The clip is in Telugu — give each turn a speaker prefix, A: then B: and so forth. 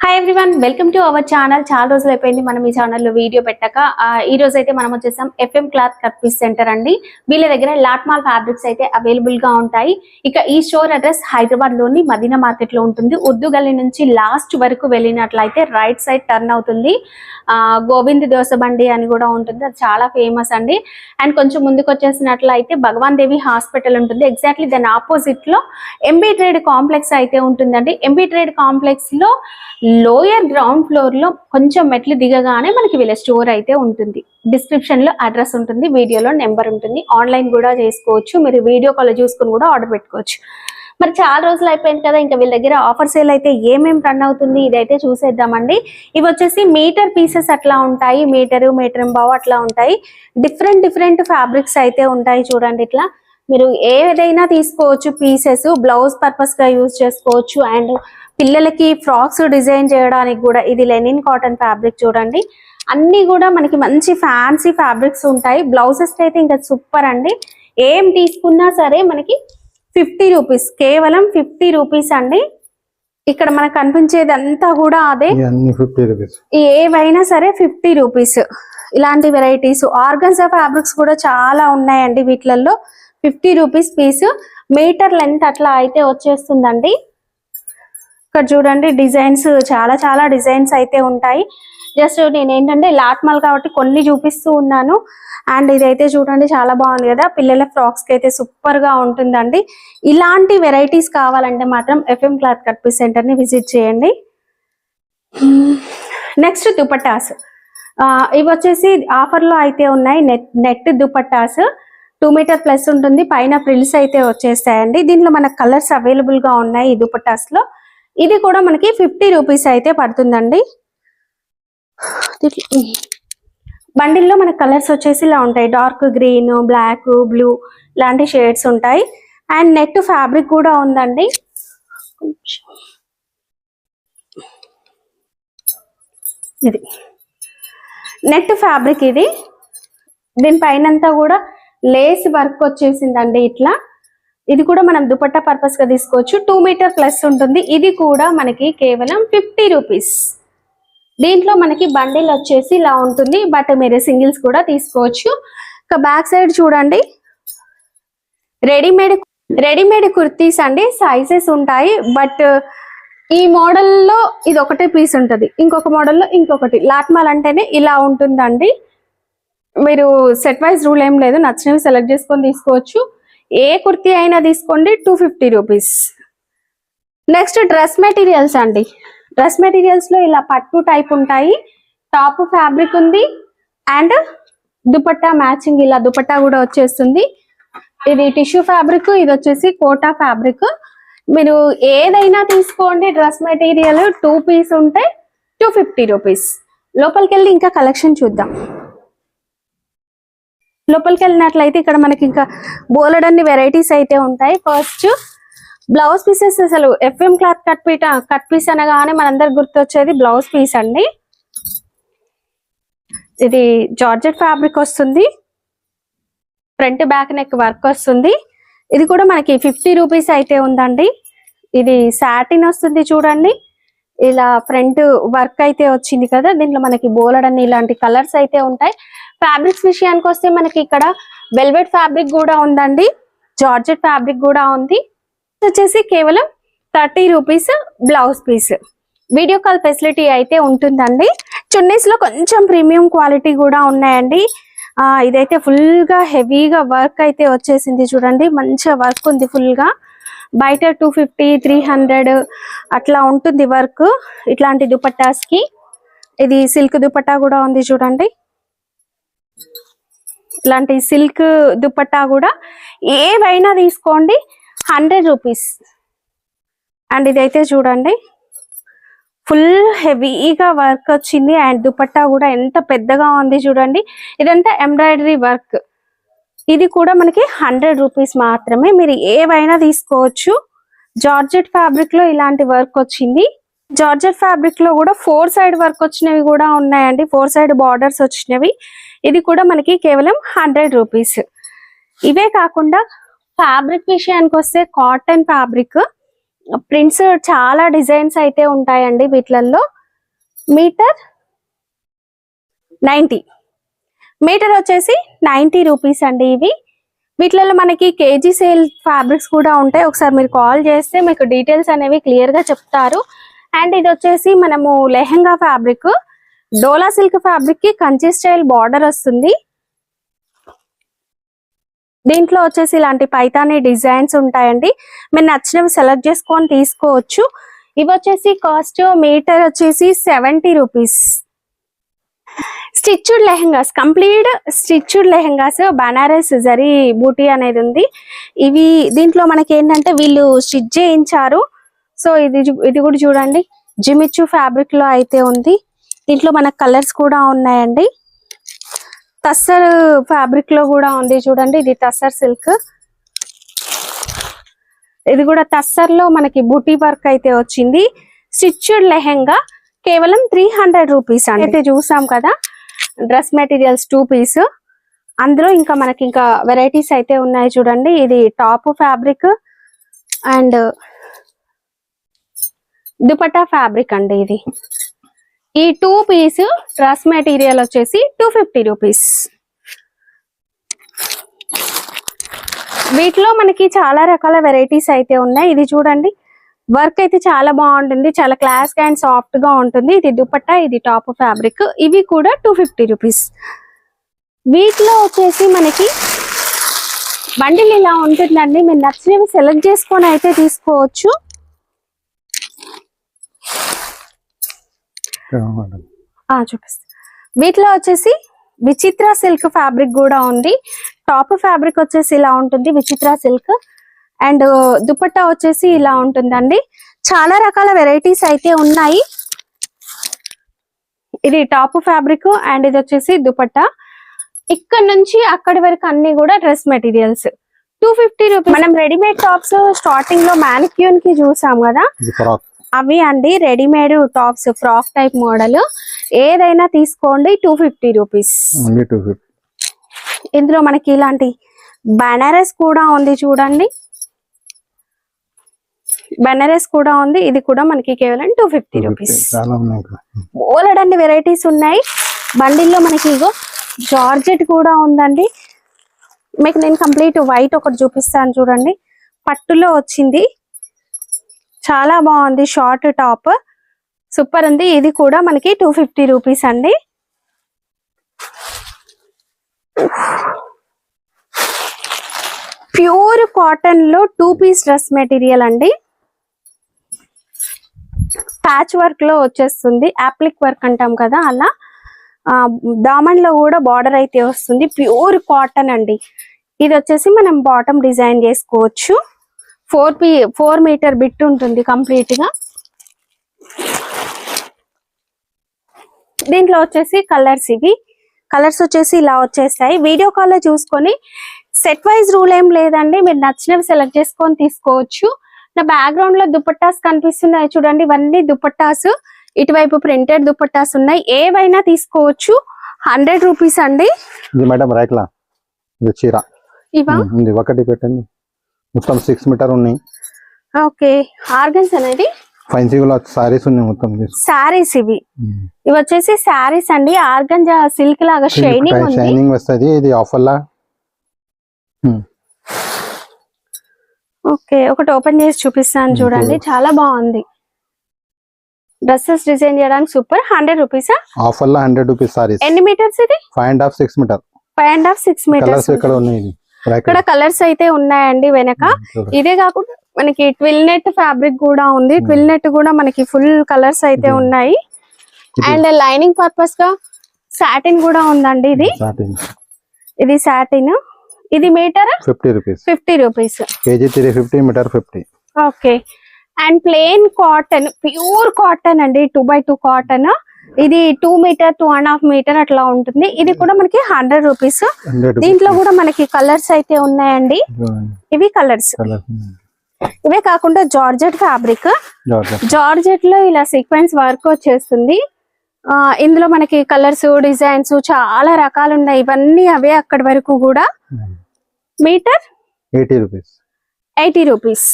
A: Hi everyone, welcome to our channel. చాలా రోజులు అయిపోయింది మనం ఈ ఛానల్లో వీడియో పెట్టాక. ఈ రోజు అయితే మనం వచ్చేసాం FM cloth cut piece centre అండి. వీళ్ళ దగ్గర లాట్మాల్ ఫ్యాబ్రిక్స్ అయితే అవైలబుల్ గా ఉంటాయి. ఇక ఈ స్టోర్ అడ్రస్ హైదరాబాద్ లోని మదీనా మార్కెట్ లో ఉంటుంది. ఉర్దూ గల్లీ నుంచి లాస్ట్ వరకు వెళ్ళినట్లయితే రైట్ సైడ్ టర్న్ అవుతుంది. గోవింద్ దోస బండి అని కూడా ఉంటుంది, అది చాలా ఫేమస్ అండి. అండ్ కొంచెం ముందుకు వచ్చేసినట్లయితే భగవాన్ దేవి హాస్పిటల్ ఉంటుంది. ఎగ్జాక్ట్లీ దాని ఆపోజిట్ లో ఎంబీ ట్రేడ్ కాంప్లెక్స్ అయితే ఉంటుందండి. ఎంబీ ట్రేడ్ కాంప్లెక్స్ లో లోయర్ గ్రౌండ్ ఫ్లోర్ లో కొంచెం మెట్లు దిగగానే మనకి వీళ్ళ స్టోర్ అయితే ఉంటుంది. డిస్క్రిప్షన్ లో అడ్రస్ ఉంటుంది, వీడియోలో నెంబర్ ఉంటుంది. ఆన్లైన్ కూడా చేసుకోవచ్చు, మీరు వీడియో కాల్ చూసుకుని కూడా ఆర్డర్ పెట్టుకోవచ్చు. మరి చాలా రోజులు అయిపోయింది కదా, ఇంకా వీళ్ళ దగ్గర ఆఫర్ సేల్ అయితే ఏమేమి రన్ అవుతుంది ఇదైతే చూసేద్దామండి. ఇవి వచ్చేసి మీటర్ పీసెస్ అట్లా ఉంటాయి, మీటర్ బావు అట్లా ఉంటాయి. డిఫరెంట్ ఫ్యాబ్రిక్స్ అయితే ఉంటాయి. చూడండి, ఇట్లా మీరు ఏదైనా తీసుకోవచ్చు. పీసెస్ బ్లౌజ్ పర్పస్ గా యూజ్ చేసుకోవచ్చు. అండ్ పిల్లలకి ఫ్రాక్స్ డిజైన్ చేయడానికి కూడా ఇది లెనిన్ కాటన్ ఫ్యాబ్రిక్. చూడండి, అన్ని కూడా మనకి మంచి ఫ్యాన్సీ ఫ్యాబ్రిక్స్ ఉంటాయి. బ్లౌజెస్ అయితే ఇంకా సూపర్ అండి. ఏం తీసుకున్నా సరే మనకి 50 రూపీస్, కేవలం 50 రూపీస్ అండి. ఇక్కడ మనకు కనిపించేది అంతా కూడా అదే, ఏవైనా సరే 50 రూపీస్. ఇలాంటి వెరైటీస్ ఆర్గన్జా ఫ్యాబ్రిక్స్ కూడా చాలా ఉన్నాయండి. వీటిలలో 50 రూపీస్ పీస్. మీటర్ లెంత్ అట్లా అయితే వచ్చేస్తుందండి. ఇక్కడ చూడండి, డిజైన్స్ చాలా డిజైన్స్ అయితే ఉంటాయి. జస్ట్ నేను ఏంటంటే లాట్మాల్ కాబట్టి కొన్ని చూపిస్తూ ఉన్నాను. అండ్ ఇదైతే చూడండి, చాలా బాగుంది కదా, పిల్లల ఫ్రాక్స్ కి అయితే సూపర్ గా ఉంటుందండి. ఇలాంటి వెరైటీస్ కావాలంటే మాత్రం FM cloth cut piece centre ని విజిట్ చేయండి. నెక్స్ట్ దుపట్టాస్, ఇవి వచ్చేసి ఆఫర్ లో అయితే ఉన్నాయి. నెట్ దుపట్టాస్ 2 మీటర్ ప్లస్ ఉంటుంది, పైన ఫ్రిల్స్ అయితే వచ్చేస్తాయండి. దీనిలో మనకు కలర్స్ అవైలబుల్ గా ఉన్నాయి ఈ దుపట్టాస్ లో. ఇది కూడా మనకి 50 రూపీస్ అయితే పడుతుందండి. బండిల్లో మనకి కలర్స్ వచ్చేసి ఇలా ఉంటాయి, డార్క్ గ్రీన్, బ్లాక్, బ్లూ ఇలాంటి షేడ్స్ ఉంటాయి. అండ్ నెట్ ఫ్యాబ్రిక్ కూడా ఉందండి. ఇది నెట్ ఫ్యాబ్రిక్, ఇది దీనిపైనంతా కూడా లేస్ వర్క్ వచ్చేసిందండి ఇట్లా. ఇది కూడా మనం దుపట్టా పర్పస్ గా తీసుకోవచ్చు. 2 మీటర్ ప్లస్ ఉంటుంది. ఇది కూడా మనకి కేవలం 50 రూపీస్. దీంట్లో మనకి బండిల్ వచ్చేసి ఇలా ఉంటుంది, బట్ మీరు సింగిల్స్ కూడా తీసుకోవచ్చు. ఇక బ్యాక్ సైడ్ చూడండి, రెడీమేడ్ కుర్తీస్ అండి. సైజెస్ ఉంటాయి, బట్ ఈ మోడల్లో ఇది ఒకటే పీస్ ఉంటుంది, ఇంకొక మోడల్లో ఇంకొకటి. లాట్మాల్ అంటేనే ఇలా ఉంటుందండి. మీరు సెట్ వైజ్ రూల్ ఏం లేదు, నచ్చినవి సెలెక్ట్ చేసుకొని తీసుకోవచ్చు. ఏ కుర్తీ అయినా తీసుకోండి, 250 రూపీస్. నెక్స్ట్ డ్రెస్ మెటీరియల్స్ అండి. డ్రెస్ మెటీరియల్స్ లో ఇలా పట్టు టైప్ ఉంటాయి. టాప్ ఫ్యాబ్రిక్ ఉంది అండ్ దుపట్టా మ్యాచింగ్, ఇలా దుపట్టా కూడా వచ్చేస్తుంది. ఇది టిష్యూ ఫ్యాబ్రిక్, ఇది వచ్చేసి కోటా ఫ్యాబ్రిక్. మీరు ఏదైనా తీసుకోండి. డ్రెస్ మెటీరియల్ 2 పీస్ ఉంటే 250 రూపీస్. లోపలికి వెళ్ళి ఇంకా కలెక్షన్ చూద్దాం. లోపలికి వెళ్ళినట్లయితే ఇక్కడ మనకి ఇంకా బోలెడన్ని వెరైటీస్ అయితే ఉంటాయి. First blouse pieces. అసలు ఎఫ్ఎం క్లాత్ కట్ పీస్ అనగానే మనందరికి గుర్తొచ్చేది బ్లౌజ్ పీస్ అండి. ఇది జార్జెట్ ఫ్యాబ్రిక్ వస్తుంది, ఫ్రంట్ బ్యాక్ నెక్ వర్క్ వస్తుంది. ఇది కూడా మనకి 50 రూపీస్ అయితే ఉందండి. ఇది సాటిన్ వస్తుంది. చూడండి, ఇలా ఫ్రంట్ వర్క్ అయితే వచ్చింది కదా. దీంట్లో మనకి బోలెడన్ని ఇలాంటి కలర్స్ అయితే ఉంటాయి. ఫ్యాబ్రిక్స్ విషయానికి వస్తే మనకి ఇక్కడ వెల్వెట్ ఫ్యాబ్రిక్ కూడా ఉందండి, జార్జెట్ ఫ్యాబ్రిక్ కూడా ఉంది. వచ్చేసి కేవలం 30 rupees blouse piece. Video call facility అయితే ఉంటుందండి. చున్నీస్ లో కొంచెం ప్రీమియం క్వాలిటీ కూడా ఉన్నాయండి. ఇదైతే ఫుల్ గా హెవీగా వర్క్ అయితే వచ్చేసింది. చూడండి, మంచిగా వర్క్ ఉంది ఫుల్ గా. బయట 250, 300 అట్లా ఉంటుంది వర్క్ ఇట్లాంటి దుపట్టాస్ కి. ఇది సిల్క్ దుపట్టా కూడా ఉంది. చూడండి, ఇలాంటి సిల్క్ దుపట్టా కూడా ఏవైనా తీసుకోండి, 100 రూపీస్. అండ్ ఇదైతే చూడండి, ఫుల్ హెవీగా వర్క్ వచ్చింది. అండ్ దుపట్టా కూడా ఎంత పెద్దగా ఉంది చూడండి. ఇదంతా ఎంబ్రాయిడరీ వర్క్. ఇది కూడా మనకి 100 రూపీస్ మాత్రమే. మీరు ఏవైనా తీసుకోవచ్చు. జార్జెట్ ఫ్యాబ్రిక్ లో ఇలాంటి వర్క్ వచ్చింది. జార్జెట్ ఫ్యాబ్రిక్ లో కూడా 4 సైడ్ వర్క్ వచ్చినవి కూడా ఉన్నాయండి, 4 సైడ్ బార్డర్స్ వచ్చినవి. ఇది కూడా మనకి కేవలం 100 రూపీస్. ఇవే కాకుండా ఫ్యాబ్రిక్ విషయానికి వస్తే కాటన్ ఫ్యాబ్రిక్ ప్రింట్స్ చాలా డిజైన్స్ అయితే ఉంటాయండి వీటిలలో. మీటర్ 90, మీటర్ వచ్చేసి 90 రూపీస్ అండి. ఇవి వీటిలలో మనకి కేజీ సేల్ ఫ్యాబ్రిక్స్ కూడా ఉంటాయి. ఒకసారి మీరు కాల్ చేస్తే మీకు డీటెయిల్స్ అనేవి క్లియర్ గా చెప్తారు. అండ్ ఇది వచ్చేసి మనము లెహంగా ఫ్యాబ్రిక్, డోలా సిల్క్ ఫ్యాబ్రిక్ కి కంచి స్టైల్ బార్డర్ వస్తుంది. దీంట్లో వచ్చేసి ఇలాంటి పైతానీ డిజైన్స్ ఉంటాయండి. మీరు నచ్చినవి సెలెక్ట్ చేసుకొని తీసుకోవచ్చు. ఇవి వచ్చేసి కాస్ట్ మీటర్ వచ్చేసి 70 rupees. Stitched lehengas, complete stitched lehengas, Banaras zari booti అనేది ఉంది. ఇవి దీంట్లో మనకి ఏంటంటే వీళ్ళు స్టిచ్ చేయించారు. సో ఇది కూడా చూడండి, జిమిచ్చు ఫ్యాబ్రిక్ లో అయితే ఉంది. దీంట్లో మనకు కలర్స్ కూడా ఉన్నాయండి. టస్సర్ ఫ్యాబ్రిక్ లో కూడా ఉంది చూడండి, ఇది టస్సర్ సిల్క్. ఇది కూడా టస్సర్ లో మనకి బూటీ వర్క్ అయితే వచ్చింది. స్టిచ్డ్ లెహంగా కేవలం 300 రూపీస్ అండి. అయితే చూసాం కదా డ్రెస్ మెటీరియల్స్ 2 పీస్. అందులో ఇంకా మనకి ఇంకా వెరైటీస్ అయితే ఉన్నాయి చూడండి. ఇది top fabric and dupatta fabric అండి. ఇది ఈ 2 పీస్ డ్రెస్ మెటీరియల్ వచ్చేసి 250 రూపీస్. వీటిలో మనకి చాలా రకాల వెరైటీస్ అయితే ఉన్నాయి. ఇది చూడండి, వర్క్ అయితే చాలా బాగుంటుంది, చాలా క్లాస్ గా అండ్ సాఫ్ట్ గా ఉంటుంది. ఇది దుపట్టా, ఇది టాప్ ఫ్యాబ్రిక్. ఇవి కూడా 250 రూపీస్. వీటిలో వచ్చేసి మనకి బండిల్ ఇలా ఉంటుందండి. మీరు నచ్చినవి సెలెక్ట్ చేసుకొని అయితే తీసుకోవచ్చు. చూపిస్తా. వీటిలో వచ్చేసి విచిత్ర సిల్క్ ఫ్యాబ్రిక్ కూడా ఉంది. టాప్ ఫ్యాబ్రిక్ వచ్చేసి ఇలా ఉంటుంది, విచిత్ర సిల్క్. అండ్ దుపట్టా వచ్చేసి ఇలా ఉంటుందండి. చాలా రకాల వెరైటీస్ అయితే ఉన్నాయి. ఇది టాప్ ఫ్యాబ్రిక్ అండ్ ఇది వచ్చేసి దుపట్టా. ఇక్కడ నుంచి అక్కడి వరకు అన్ని కూడా డ్రెస్ మెటీరియల్స్ 250 రూపీస్. మనం రెడీమేడ్ టాప్స్ స్టార్టింగ్ లో మ్యానిక్యూన్ కి చూసాం కదా, అవి అండి readymade tops, frock type model. ఏదైనా తీసుకోండి 250 రూపీస్. ఇందులో మనకి ఇలాంటి బనారస్ కూడా ఉంది చూడండి, బనారస్ కూడా ఉంది. ఇది కూడా మనకి కేవలం 250 రూపీస్. బోలెడన్ని వెరైటీస్ ఉన్నాయి బండిల్లో. మనకి ఇగో జార్జెట్ కూడా ఉందండి. మీకు నేను కంప్లీట్ వైట్ ఒకటి చూపిస్తాను చూడండి, పట్టులో వచ్చింది, చాలా బాగుంది. షార్ట్ టాప్ సూపర్ ఉంది. ఇది కూడా మనకి 250 రూపీస్ అండి. ప్యూర్ కాటన్ లో 2 పీస్ డ్రెస్ మెటీరియల్ అండి. ప్యాచ్ వర్క్ లో వచ్చేస్తుంది, యాప్లిక్ వర్క్ అంటాం కదా అలా. దామన్ లో కూడా బార్డర్ అయితే వస్తుంది. ప్యూర్ కాటన్ అండి. ఇది వచ్చేసి మనం బాటమ్ డిజైన్ చేసుకోవచ్చు. 4 మీటర్ బిట్ ఉంటుంది కంప్లీట్ గా. దీంట్లో వచ్చేసి కలర్స్, ఇవి కలర్స్ వచ్చేసి ఇలా వచ్చేస్తాయి. వీడియో కాల్ లో చూసుకొని సెట్ వైజ్ రూల్ ఏం లేదండి, మీరు నచ్చినవి సెలెక్ట్ చేసుకొని తీసుకోవచ్చు. నా బ్యాక్గ్రౌండ్ లో దుపట్టాస్ కనిపిస్తున్నాయి చూడండి, ఇవన్నీ దుపట్టాస్. ఇటువైపు ప్రింటెడ్ దుపట్టాస్ ఉన్నాయి, ఏవైనా తీసుకోవచ్చు. 100 రూపీస్ అండి.
B: మేడం రైట్లా చీర
A: ఇవా
B: ఒకటి పెట్టండి, మొత్తం 6 మీటర్ ఉన్నాయి.
A: ఓకే, ఆర్గన్స్ అనేది
B: ఫ్యాన్సీలో సారీస్ ఉన్నాయి మొత్తం.
A: సారీస్ ఇవి వచ్చేసి సారీస్ అండి. ఆర్గంజా సిల్క్ లాగా
B: షైనింగ్ వస్తుంది. ఇది ఆఫర్ లా.
A: ఓకే, ఒకటి ఓపెన్ చేసి చూపిస్తాను చూడండి, చాలా బాగుంది. డ్రెస్సెస్ డిజైన్ చేయడానికి సూపర్. 100 రూపీస్
B: ఆఫర్ లా. 100 రూపీస్ సారీస్.
A: ఎన్ని మీటర్స్ ఇది?
B: 5.5 6 మీటర్.
A: 5.5 6 మీటర్స్.
B: ఇక్కడ ఉన్నాయి,
A: ఇక్కడ కలర్స్ అయితే ఉన్నాయండి వెనక. ఇదే కాకుండా మనకి ట్విల్ నెట్ ఫ్యాబ్రిక్ కూడా ఉంది. ట్విల్ నెట్ కూడా మనకి ఫుల్ కలర్స్ అయితే ఉన్నాయి. అండ్ లైనింగ్ పర్పస్ గా సాటిన్ కూడా ఉందండి. ఇది సాటిన్. ఇది metre
B: 50 rupees.
A: 50 rupees.
B: KG 350, metre 50.
A: Okay. And plain cotton, pure cotton అండి, 2x2 కాటన్. ఇది 2 మీటర్ 2.5 మీటర్ అట్లా ఉంటుంది. ఇది కూడా మనకి 100 రూపీస్. దీంట్లో కూడా మనకి కలర్స్ అయితే ఉన్నాయండి. ఇవి కలర్స్. ఇవే కాకుండా జార్జెట్ ఫ్యాబ్రిక్. జార్జెట్ లో ఇలా సీక్వెన్స్ వర్క్ వచ్చేస్తుంది. ఇందులో మనకి కలర్స్, డిజైన్స్ చాలా రకాలు ఉన్నాయి. ఇవన్నీ అవే అక్కడి వరకు కూడా. Metre
B: 80 rupees.
A: 80 రూపీస్.